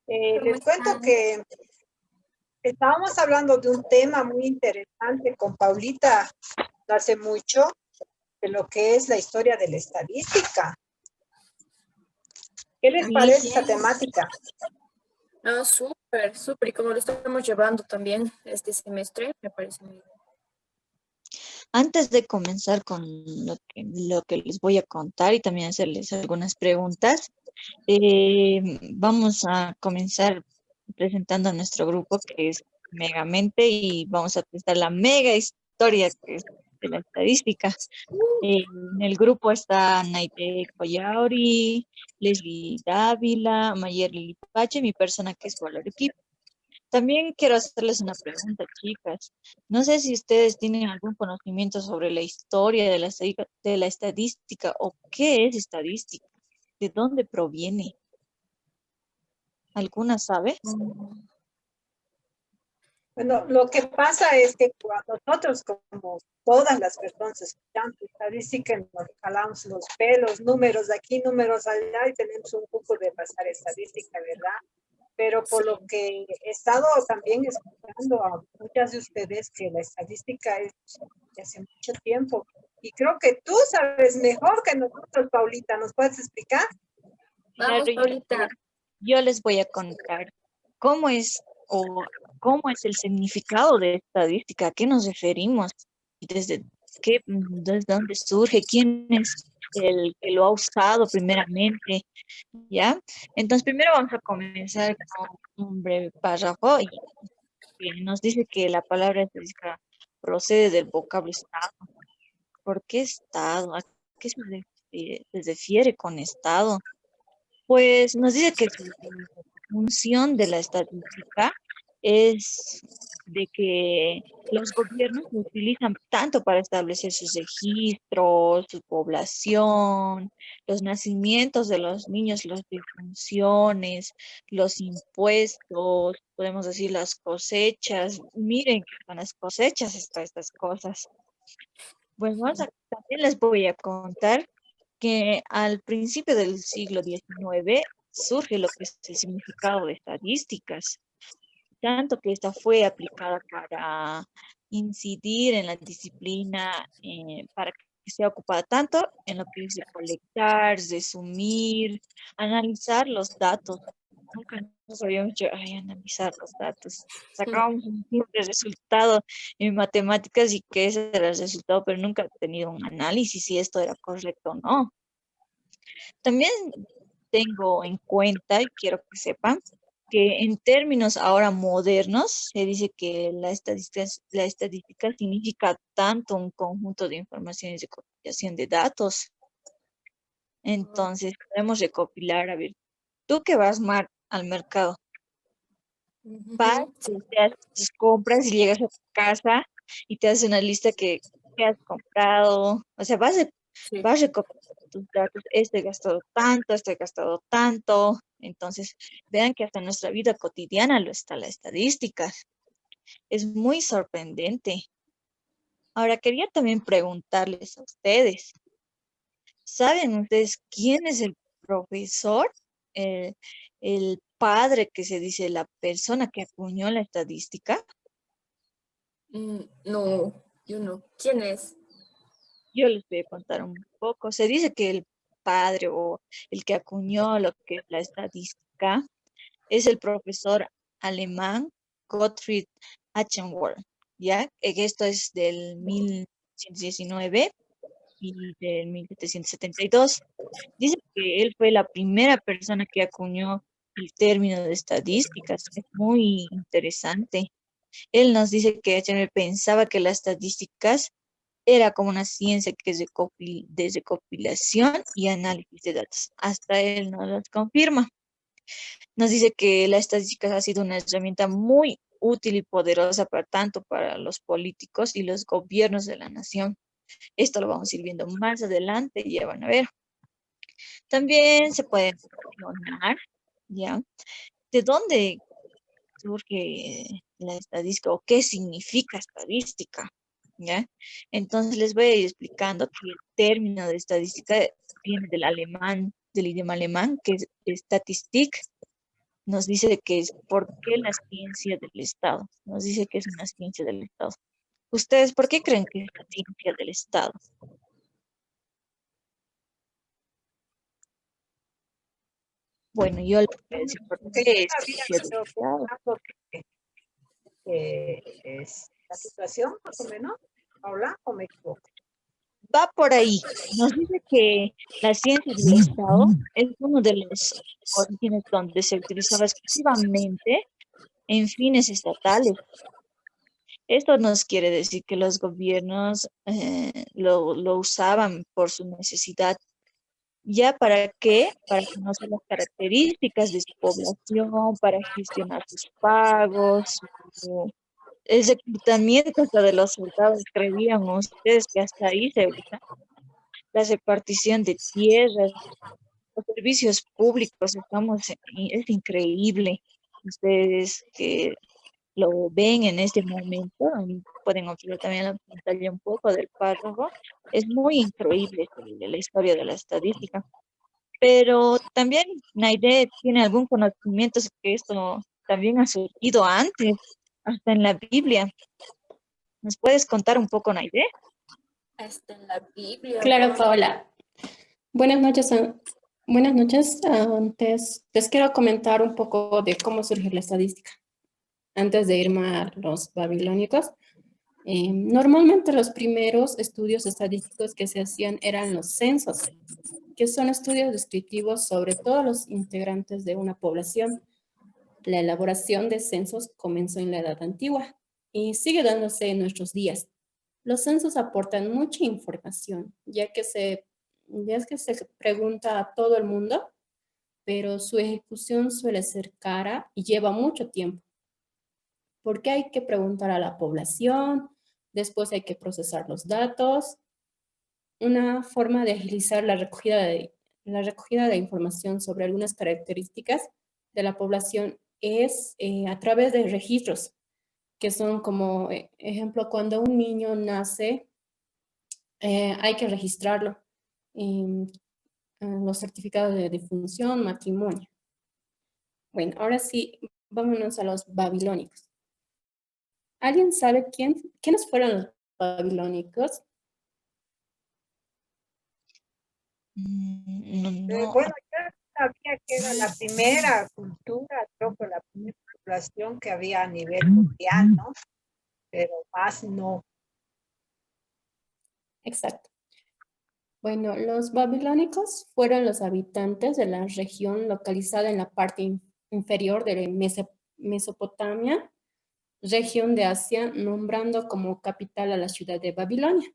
¿Cómo Les cuento están? que estábamos hablando de un tema muy interesante con Paulita no hace mucho, de lo que es la historia de la estadística. ¿Qué les parece esa Bien. temática? No, súper, súper. Y como lo estamos llevando también este semestre, me parece muy bien. Antes de comenzar con lo que les voy a contar y también hacerles algunas preguntas, vamos a comenzar presentando a nuestro grupo que es Megamente y vamos a presentar la mega historia que es de la estadística. En el grupo está Naite Collauri, Leslie Dávila, Mayer Lipache, mi persona que es Valor Equipo. También quiero hacerles una pregunta, chicas. No sé si ustedes tienen algún conocimiento sobre la historia de de la estadística o qué es estadística, de dónde proviene. ¿Alguna sabe? Mm, Bueno, lo que pasa es que cuando nosotros, como todas las personas escuchamos estadística, nos jalamos los pelos, números de aquí, números allá, y tenemos un poco de pasar estadística, ¿verdad? Pero por lo Sí. que he estado también escuchando a muchas de ustedes que la estadística es de hace mucho tiempo. Y creo que tú sabes mejor que nosotros, Paulita. ¿Nos puedes explicar? Vamos, Paulita. Yo les voy a contar cómo es o cómo es el significado de estadística, a qué nos referimos y desde dónde surge, quién es el que lo ha usado primeramente, ¿ya? Entonces, primero vamos a comenzar con un breve párrafo y que nos dice que la palabra estadística procede del vocablo estado. ¿Por qué estado? ¿A qué se refiere con estado? Pues nos dice que su función de la estadística es de que los gobiernos lo utilizan tanto para establecer sus registros, su población, los nacimientos de los niños, las defunciones, los impuestos, podemos decir las cosechas. Miren que con las cosechas están estas cosas. Pues también les voy a contar que al principio del siglo XIX surge lo que es el significado de estadísticas, tanto que esta fue aplicada para incidir en la disciplina, para que sea ocupada tanto en lo que es de colectar, resumir, analizar los datos. Nunca nos habíamos hecho, ay, analizar los datos. Sacábamos un simple resultado en matemáticas y que ese era el resultado, pero nunca he tenido un análisis si esto era correcto o no. También tengo en cuenta y quiero que sepan que en términos ahora modernos se dice que la estadística significa tanto un conjunto de informaciones de compilación de datos. Entonces podemos recopilar, a ver, tú que vas al mercado, vas, Ujú, sí, te haces tus compras y llegas a tu casa y te haces una lista que has comprado, o sea, sí. vas recopilando tus datos, este he gastado tanto, entonces vean que hasta en nuestra vida cotidiana lo está la estadística, es muy sorprendente. Ahora quería también preguntarles a ustedes, ¿saben ustedes quién es el profesor, el, el padre que se dice, la persona que acuñó la estadística? No, yo no. ¿Quién es? Yo les voy a contar un poco. Se dice que el padre o el que acuñó lo que es la estadística es el profesor alemán Gottfried Achenworth, ¿ya? Esto es del 1919 y del 1772. Dice que él fue la primera persona que acuñó el término de estadísticas. Es muy interesante. Él nos dice que Achenworth pensaba que las estadísticas era como una ciencia que es de recopilación y análisis de datos. Hasta él nos lo confirma. Nos dice que la estadística ha sido una herramienta muy útil y poderosa para tanto para los políticos y los gobiernos de la nación. Esto lo vamos a ir viendo más adelante, ya van a ver. También se puede cuestionar, ¿ya? ¿De dónde surge la estadística o qué significa estadística? ¿Ya? Entonces les voy a ir explicando que el término de estadística viene del alemán, del idioma alemán, que es Statistik, nos dice que es por qué la ciencia del Estado. Nos dice que es una ciencia del Estado. ¿Ustedes por qué creen que es la ciencia del Estado? Bueno, yo les voy a decir por Porque yo qué es había ciencia del estado Estado. pensando que es la situación, más o menos, Paula, o me equivoco. Va por ahí. Nos dice que la ciencia del Estado es uno de los orígenes donde se utilizaba exclusivamente en fines estatales. Esto nos quiere decir que los gobiernos lo usaban por su necesidad. ¿Ya para qué? Para conocer las características de su población, para gestionar sus pagos, el reclutamiento hasta de los soldados. ¿Creían ustedes que hasta ahí se usa? La repartición de tierras, los servicios públicos, es increíble. Ustedes que lo ven en este momento, pueden observar también en la pantalla un poco del párrafo. Es muy increíble la historia de la estadística. Pero también Naide tiene algún conocimiento de que esto también ha surgido antes, hasta en la Biblia. ¿Nos puedes contar un poco, Naide? Hasta en la Biblia. Claro, Paola. Buenas noches. Buenas noches. Antes les quiero comentar un poco de cómo surgió la estadística. Antes de irme a los babilónicos, normalmente los primeros estudios estadísticos que se hacían eran los censos, que son estudios descriptivos sobre todos los integrantes de una población. La elaboración de censos comenzó en la Edad Antigua y sigue dándose en nuestros días. Los censos aportan mucha información, ya es que se pregunta a todo el mundo, pero su ejecución suele ser cara y lleva mucho tiempo, porque hay que preguntar a la población, después hay que procesar los datos. Una forma de agilizar la recogida de información sobre algunas características de la población es a través de registros, que son como, ejemplo, cuando un niño nace, hay que registrarlo en los certificados de defunción, matrimonio. Bueno, ahora sí, vámonos a los babilónicos. ¿Alguien sabe quiénes fueron los babilónicos? No, Bueno, yo sabía que era la primera cultura, creo que la primera población que había a nivel mundial, ¿no? Pero más no. Exacto. Bueno, los babilónicos fueron los habitantes de la región localizada en la parte inferior de Mesopotamia, región de Asia, nombrando como capital a la ciudad de Babilonia.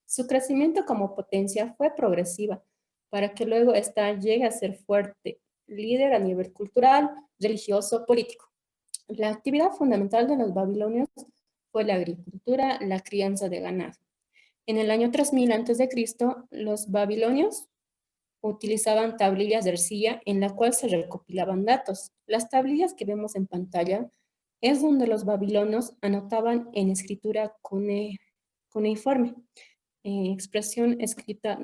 Su crecimiento como potencia fue progresiva, para que luego ésta llegue a ser fuerte, líder a nivel cultural, religioso, político. La actividad fundamental de los babilonios fue la agricultura, la crianza de ganado. En el año 3000 a.C., los babilonios utilizaban tablillas de arcilla en la cual se recopilaban datos. Las tablillas que vemos en pantalla es donde los babilonios anotaban en escritura cuneiforme, expresión escrita,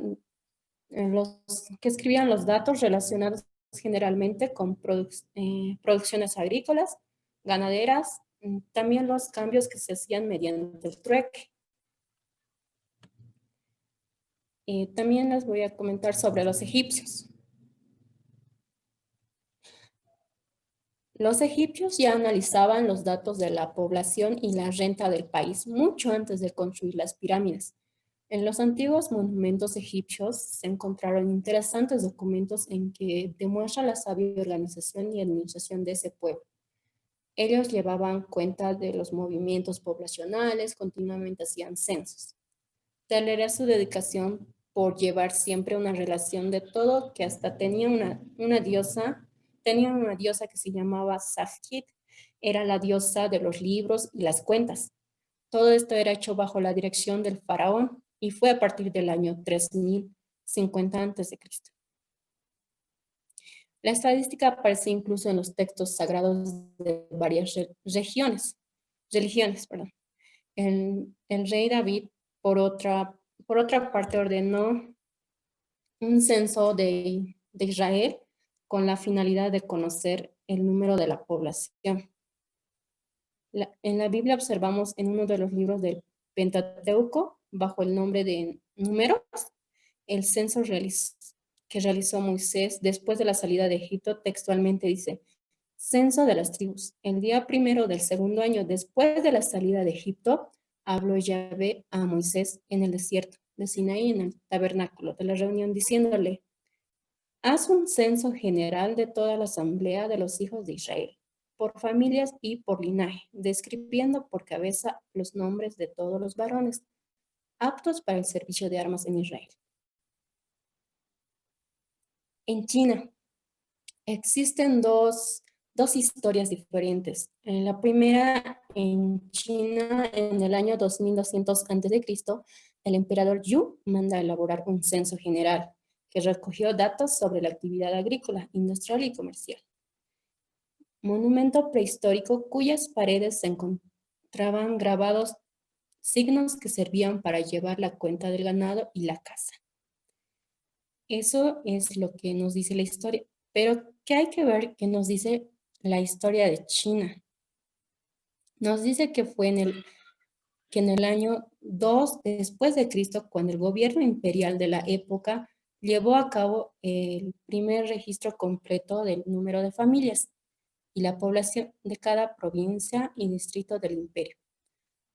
que escribían los datos relacionados generalmente con producciones agrícolas, ganaderas, también los cambios que se hacían mediante el trueque. También les voy a comentar sobre los egipcios. Los egipcios ya analizaban los datos de la población y la renta del país mucho antes de construir las pirámides. En los antiguos monumentos egipcios se encontraron interesantes documentos en que demuestran la sabia organización y administración de ese pueblo. Ellos llevaban cuenta de los movimientos poblacionales, continuamente hacían censos. Tal era su dedicación por llevar siempre una relación de todo, que hasta tenían una diosa que se llamaba Safkit, era la diosa de los libros y las cuentas. Todo esto era hecho bajo la dirección del faraón y fue a partir del año 3050 a.C. La estadística aparece incluso en los textos sagrados de varias religiones. Perdón. El rey David, por otra parte, ordenó un censo de Israel con la finalidad de conocer el número de la población. En la Biblia observamos en uno de los libros del Pentateuco, bajo el nombre de Números, el censo que realizó Moisés después de la salida de Egipto. Textualmente dice: censo de las tribus. El día primero del segundo año después de la salida de Egipto, habló Yahvé a Moisés en el desierto de Sinaí, en el tabernáculo de la reunión, diciéndole: haz un censo general de toda la asamblea de los hijos de Israel, por familias y por linaje, describiendo por cabeza los nombres de todos los varones aptos para el servicio de armas en Israel. En China existen dos historias diferentes. La primera, en China, en el año 2200 a.C., el emperador Yu manda a elaborar un censo general que recogió datos sobre la actividad agrícola, industrial y comercial. Monumento prehistórico cuyas paredes se encontraban grabados signos que servían para llevar la cuenta del ganado y la caza. Eso es lo que nos dice la historia. Pero, ¿qué hay que ver qué nos dice la historia de China? Nos dice que fue en el año 2 después de Cristo, cuando el gobierno imperial de la época llevó a cabo el primer registro completo del número de familias y la población de cada provincia y distrito del imperio.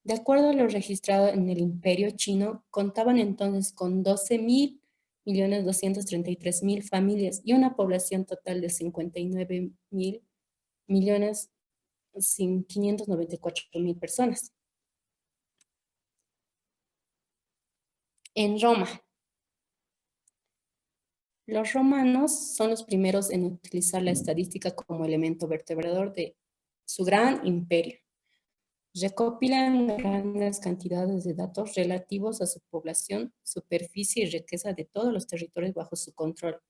De acuerdo a lo registrado en el imperio chino, contaban entonces con 12.233.000 familias y una población total de 59.594.000 personas. En Roma, los romanos son los primeros en utilizar la estadística como elemento vertebrador de su gran imperio. Recopilan grandes cantidades de datos relativos a su población, superficie y riqueza de todos los territorios bajo su control.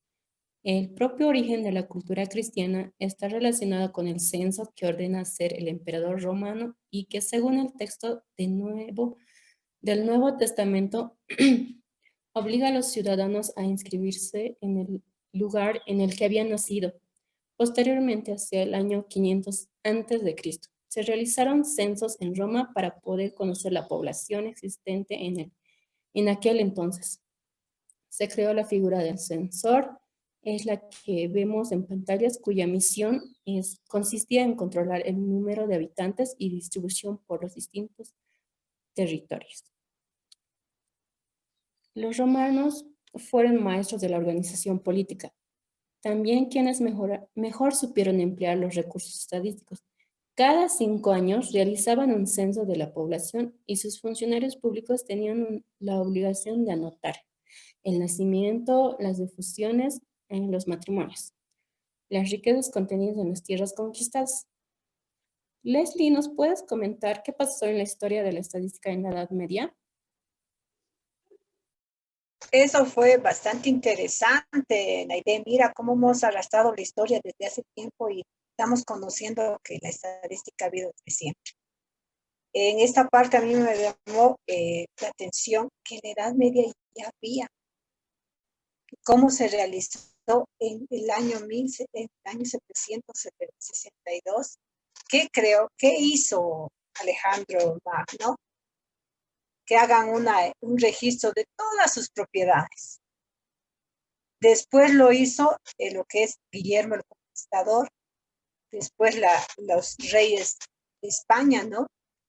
El propio origen de la cultura cristiana está relacionado con el censo que ordena ser el emperador romano y que, según el texto del Nuevo Testamento, obliga a los ciudadanos a inscribirse en el lugar en el que habían nacido. Posteriormente, hacia el año 500 a.C., se realizaron censos en Roma para poder conocer la población existente en aquel entonces. Se creó la figura del censor, es la que vemos en pantallas, cuya misión consistía en controlar el número de habitantes y distribución por los distintos territorios. Los romanos fueron maestros de la organización política, también quienes mejor supieron emplear los recursos estadísticos. Cada 5 años realizaban un censo de la población y sus funcionarios públicos tenían la obligación de anotar el nacimiento, las difusiones, los matrimonios, las riquezas contenidas en las tierras conquistadas. Leslie, ¿nos puedes comentar qué pasó en la historia de la estadística en la Edad Media? Eso fue bastante interesante, Naide. Mira cómo hemos arrastrado la historia desde hace tiempo y estamos conociendo que la estadística ha habido desde siempre. En esta parte a mí me llamó la atención que en la Edad Media ya había. ¿Cómo se realizó en el año 762? ¿Qué creó? ¿Qué hizo Alejandro Magno? Que hagan un registro de todas sus propiedades. Después lo hizo lo que es Guillermo el Conquistador, después los reyes de España, ¿no?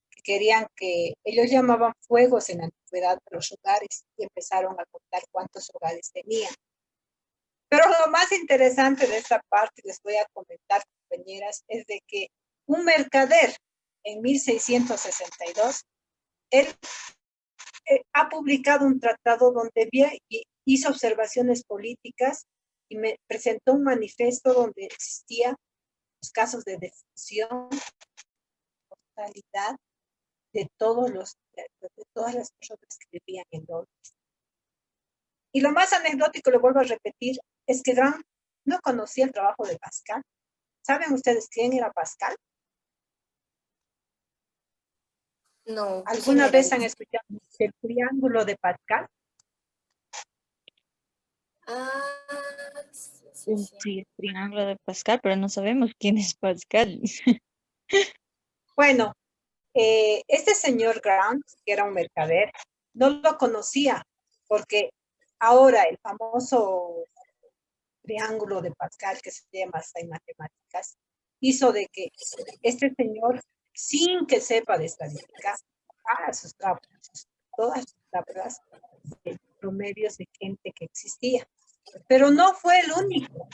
Que querían ellos llamaban fuegos en la antigüedad a los hogares y empezaron a contar cuántos hogares tenían. Pero lo más interesante de esta parte, les voy a comentar, compañeras, es de que un mercader en 1662, él ha publicado un tratado donde hizo observaciones políticas y me presentó un manifiesto donde existían los casos de defunción, mortalidad de todas las personas que vivían en Londres. Y lo más anecdótico, lo vuelvo a repetir, es que Grant no conocía el trabajo de Pascal. ¿Saben ustedes quién era Pascal? No. ¿Alguna vez han escuchado el triángulo de Pascal? Ah, sí, sí, sí. Sí, el triángulo de Pascal, pero no sabemos quién es Pascal. Bueno, este señor Grant, que era un mercader, no lo conocía porque ahora el famoso triángulo de Pascal, que se llama hasta en matemáticas, hizo de que este señor, sin que sepa de estadística, haga todas sus tablas de promedios de gente que existía. Pero no fue el único.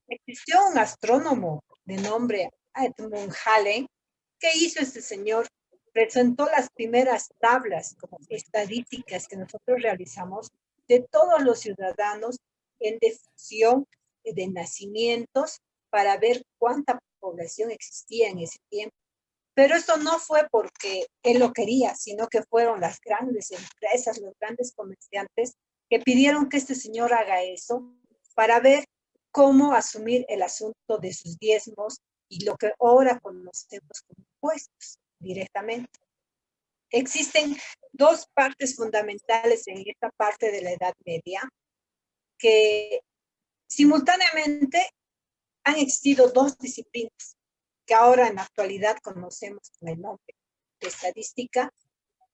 Existió un astrónomo de nombre Edmund Halley. ¿Qué hizo este señor? Presentó las primeras tablas como estadísticas que nosotros realizamos de todos los ciudadanos en defunción de nacimientos para ver cuánta población existía en ese tiempo. Pero esto no fue porque él lo quería, sino que fueron las grandes empresas, los grandes comerciantes que pidieron que este señor haga eso para ver cómo asumir el asunto de sus diezmos y lo que ahora conocemos como impuestos directamente. Existen dos partes fundamentales en esta parte de la Edad Media que simultáneamente han existido dos disciplinas que ahora en la actualidad conocemos con el nombre de estadística,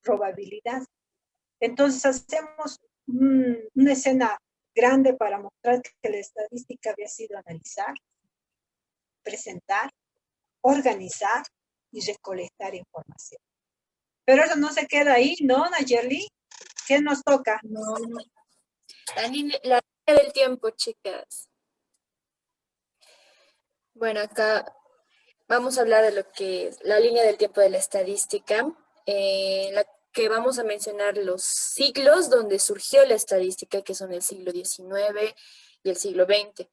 probabilidad. Entonces hacemos una escena grande para mostrar que la estadística había sido analizar, presentar, organizar y recolectar información. Pero eso no se queda ahí, ¿no, Nayeli? ¿Qué nos toca? No, la línea del tiempo, chicas. Bueno, acá vamos a hablar de lo que es la línea del tiempo de la estadística, la que vamos a mencionar los siglos donde surgió la estadística, que son el siglo XIX y el siglo XX.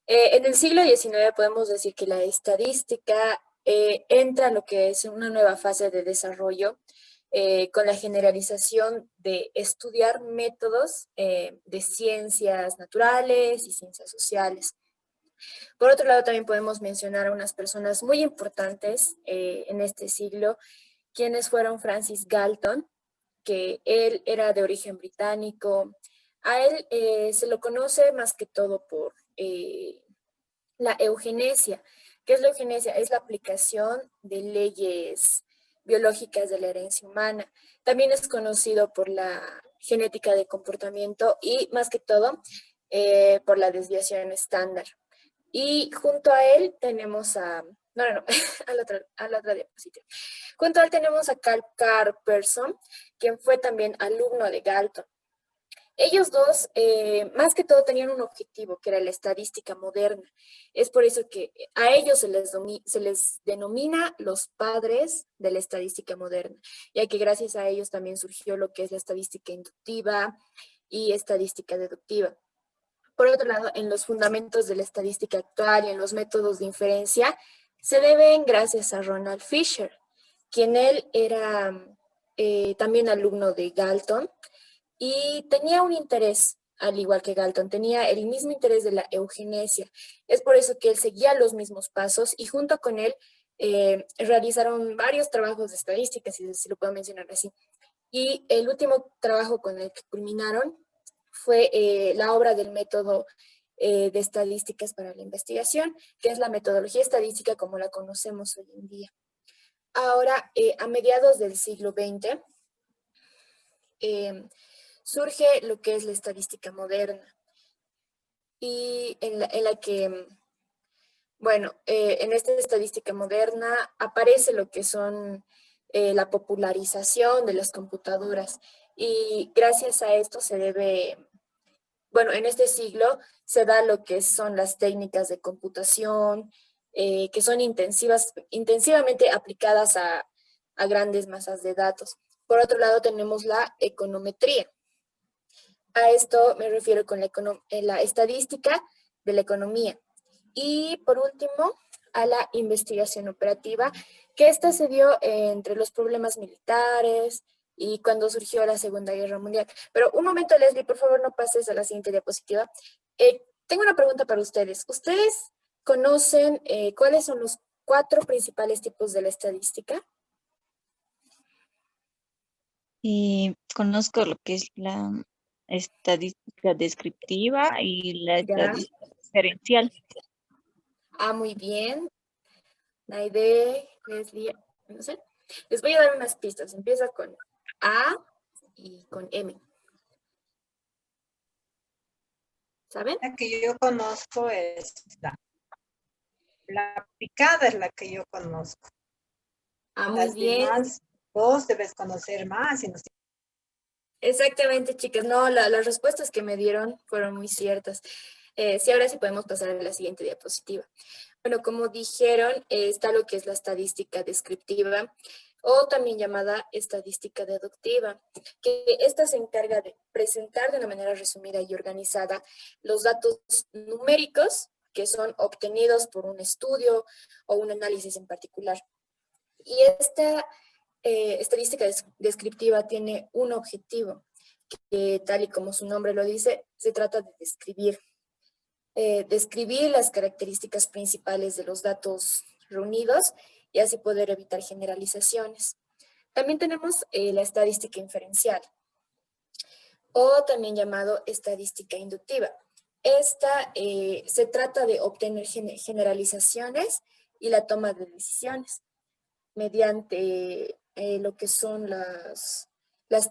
En el siglo XIX podemos decir que la estadística entra a lo que es una nueva fase de desarrollo con la generalización de estudiar métodos de ciencias naturales y ciencias sociales. Por otro lado, también podemos mencionar a unas personas muy importantes en este siglo, quienes fueron Francis Galton, que él era de origen británico. A él se lo conoce más que todo por la eugenesia. ¿Qué es la eugenesia? Es la aplicación de leyes biológicas de la herencia humana. También es conocido por la genética de comportamiento y más que todo por la desviación estándar. Y junto a él tenemos a, no, a la otra diapositiva. Junto a él tenemos a Carl Carperson, quien fue también alumno de Galton. Ellos dos, más que todo, tenían un objetivo, que era la estadística moderna. Es por eso que a ellos se les denomina los padres de la estadística moderna, ya que gracias a ellos también surgió lo que es la estadística inductiva y estadística deductiva. Por otro lado, en los fundamentos de la estadística actual y en los métodos de inferencia, se deben gracias a Ronald Fisher, quien él era también alumno de Galton y tenía un interés, al igual que Galton, tenía el mismo interés de la eugenesia. Es por eso que él seguía los mismos pasos y junto con él realizaron varios trabajos de estadística, si lo puedo mencionar así. Y el último trabajo con el que culminaron fue la obra del método de estadísticas para la investigación, que es la metodología estadística como la conocemos hoy en día. Ahora, a mediados del siglo XX, surge lo que es la estadística moderna y en la que, bueno, en esta estadística moderna aparece lo que son la popularización de las computadoras y gracias a esto se debe, bueno, en este siglo se da lo que son las técnicas de computación que son intensivamente aplicadas a grandes masas de datos. Por otro lado tenemos la econometría. A esto me refiero con la estadística de la economía. Y por último, a la investigación operativa, que esta se dio entre los problemas militares y cuando surgió la Segunda Guerra Mundial. Pero un momento, Leslie, por favor, no pases a la siguiente diapositiva. Tengo una pregunta para ustedes. ¿Ustedes conocen cuáles son los 4 principales tipos de la estadística? Y conozco lo que es la estadística descriptiva y la Ya. estadística diferencial. Ah, muy bien. Naide, Leslie, no sé. Les voy a dar unas pistas. Empieza con A y con M. ¿Saben? La que yo conozco es la aplicada es la que yo conozco. Ah, muy Las bien. demás, vos debes conocer más. Y no sé. Exactamente, chicas. No, las respuestas que me dieron fueron muy ciertas. Sí, ahora sí podemos pasar a la siguiente diapositiva. Bueno, como dijeron, está lo que es la estadística descriptiva o también llamada estadística deductiva, que esta se encarga de presentar de una manera resumida y organizada los datos numéricos que son obtenidos por un estudio o un análisis en particular. Y esta estadística descriptiva tiene un objetivo, que tal y como su nombre lo dice, se trata de describir las características principales de los datos reunidos y así poder evitar generalizaciones. También tenemos la estadística inferencial o también llamado estadística inductiva. Esta se trata de obtener generalizaciones y la toma de decisiones mediante lo que son las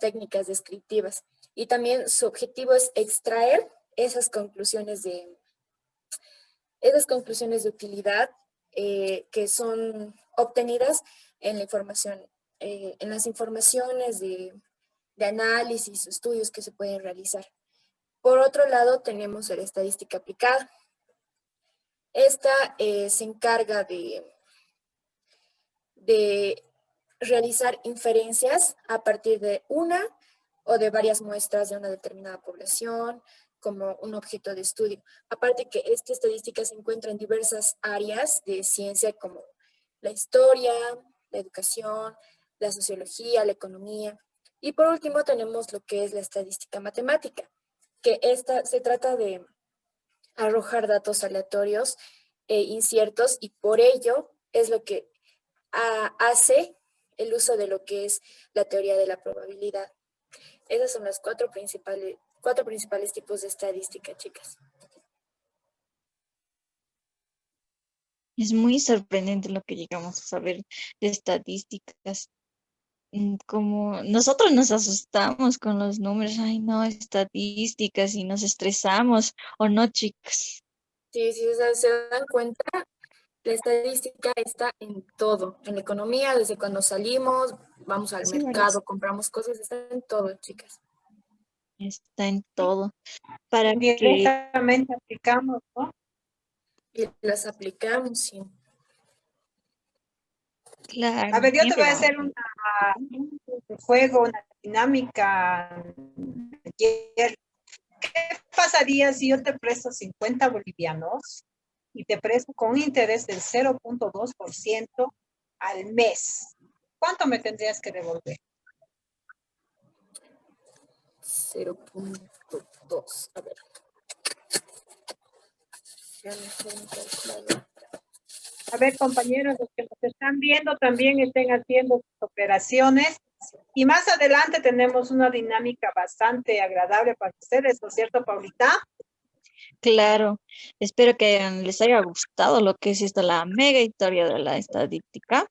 técnicas descriptivas. Y también su objetivo es extraer esas conclusiones de utilidad que son obtenidas en la información, en las informaciones de análisis, estudios que se pueden realizar. Por otro lado, tenemos la estadística aplicada. Esta se encarga de realizar inferencias a partir de una o de varias muestras de una determinada población como un objeto de estudio. Aparte que esta estadística se encuentra en diversas áreas de ciencia como la historia, la educación, la sociología, la economía. Y por último tenemos lo que es la estadística matemática, que esta se trata de arrojar datos aleatorios e inciertos y por ello es lo que hace el uso de lo que es la teoría de la probabilidad. Esas son las cuatro principales tipos de estadística, chicas. Es muy sorprendente lo que llegamos a saber de estadísticas. Como nosotros nos asustamos con los números, ay no, estadísticas y nos estresamos, ¿o no, chicos? Sí, sí, se dan cuenta, la estadística está en todo, en la economía, desde cuando salimos, vamos al Sí, ¿verdad? mercado, compramos cosas, está en todo, chicas. Está en todo. Para que, Directamente aplicamos, ¿no? Y las aplicamos, sí. claro, A ver, yo te siempre voy a vamos. hacer un juego, una dinámica. ¿Qué pasaría si yo te presto 50 bolivianos y te presto con un interés del 0.2% al mes? ¿Cuánto me tendrías que devolver? 0.2. A ver. Ya me fue mi calculadora. A ver, compañeros, los que nos están viendo también estén haciendo sus operaciones. Y más adelante tenemos una dinámica bastante agradable para ustedes, ¿no es cierto, Paulita? Claro, espero que les haya gustado lo que es esta, la mega historia de la estadística.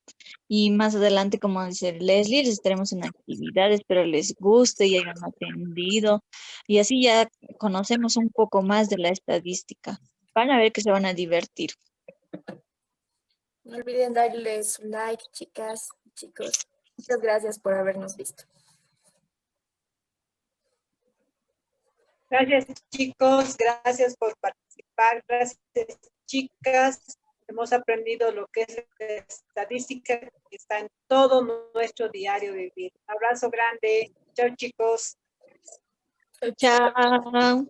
Y más adelante, como dice Leslie, les estaremos en actividades, espero les guste y hayan atendido. Y así ya conocemos un poco más de la estadística. Van a ver que se van a divertir. No olviden darles un like, chicas, chicos. Muchas gracias por habernos visto. Gracias, chicos. Gracias por participar. Gracias, chicas. Hemos aprendido lo que es la estadística que está en todo nuestro diario vivir. Un abrazo grande. Chao, chicos. Chao, chao. Chao.